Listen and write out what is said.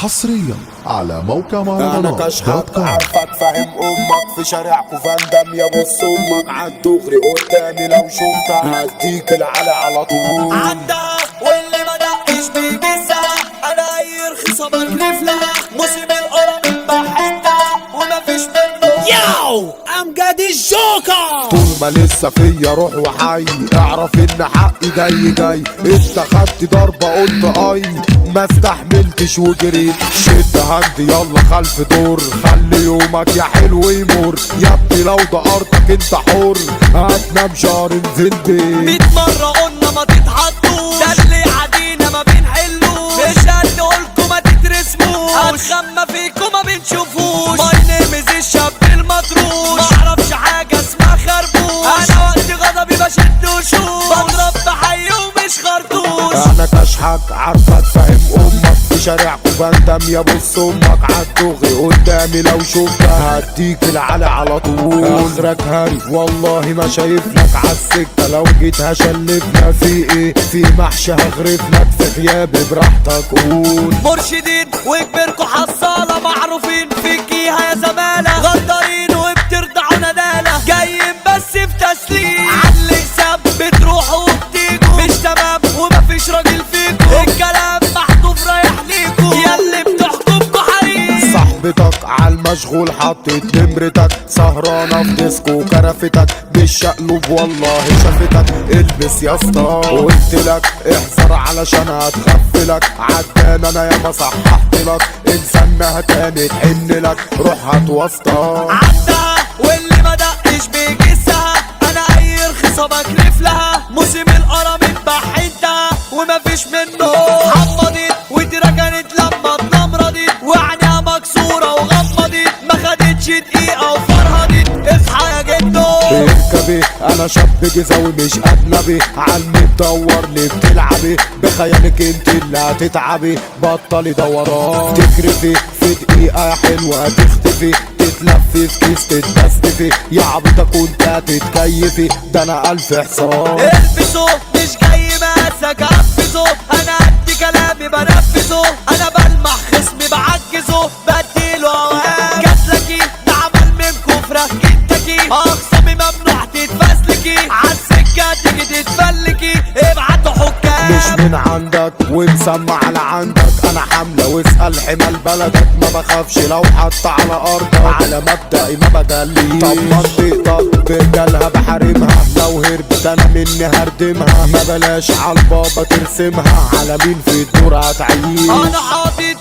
حصريا على موقع انا مهرجانات كشحات عارفك فاهم امك في شارعكو فندم يا بص امك عالدغري قدامي لو شفتك هديك العلى على طول عدها واللي ما دقش بيجزها انا اي رخيصه بكلف لها موسم القرم بحتها ومفيش منه ياو امجد الجوكر طول ما لسه فيا روح وحي اعرف ان حقي جاي انت خدت ضربة قلت اي ما استحملتش وجريت شد هندي يلا خلف دور خلي يومك يا حلو يمر يا ابني لو ده ارضك انت حر هتنام شهر انزل بيت 100 مره قلنا ما تتحطوش ده اللي عادينا ما بنحلوش مش هنقولكوا ما تترسموش هنخمى فيكوا ما بنشوفوش ماي نيم از الشاب المطروش معرفش حاجه اسمها خربوش انا وقت غضبي بشد وشوش بضرب بحي ومش خرطوش انا كشحك عارفك فاهم امك في شارعكو بندم يا بص امك عالدغري قدامي لو شفتك هديك العلى على طول اخرك هاري والله ما شايف لك عالسكه لو جيت هشلفنا في ايه في محشي هغرفلك في غيابي براحتك قول مرشدين وكبركوا حصاله معروفين فيكيها يا زماله غدارين وبترضعوا نداله جايين بس في تسليم عاللي حساب بتروحوا وبتيجوا مش تمام ومفيش راجل فيكوا الكلام محطوف رايح ليكوا ياللي بتحكمكوا حريم صاحبتك عالمشغول حطت نمرتك سهرانة في ديسكو كرفتك بالشقلب والله شافتك البس يا اسطى قلت لك احذر علشان هتغفلك عدان انا ياما صححت لك انسانها تاني تحن لك روح هتوسطى عدها واللي ما دقش بيجسها انا اي رخيصه بكلف لها موسم القرم اتبحتها ومفيش منه حمضت واتركنت لما اتنمرضت وعينيها مكسوره وغمضت ما خدتش دقيقه وفرهدت اصحى يا جدو اركبي انا شاب جزاوي مش اجنبي عالمي تدور ليه بتلعبي بخيالك انت اللي هتتعبي بطلي دوران تكرفي في دقيقة حلوة تختفي تتلفي في كيس تتبستفي يا عبيطة كنت هتتكيفي ده انا الف حصان البسه مش جاي ماسك انفذه انا قد كلامي بنفذه انا بلمح خصمي بعجزه بديله اوهام جاتلكي ده عمل منكم فراخ كنتاكي اخصامي ممنوع تتفزلكي عالسكه تيجي تتفلكي ابعتوا حكام مش من عندك ومسمع على عندك انا حملة واسأل حمال بلدك ما بخافش لو حط على ارضك على مبدئي ما بدلي طب منطقتك برجالها بحارمها لو هربت انا مني هردمها ما بلاش عالبابا ترسمها على مين في الدور هتعيش انا حاطط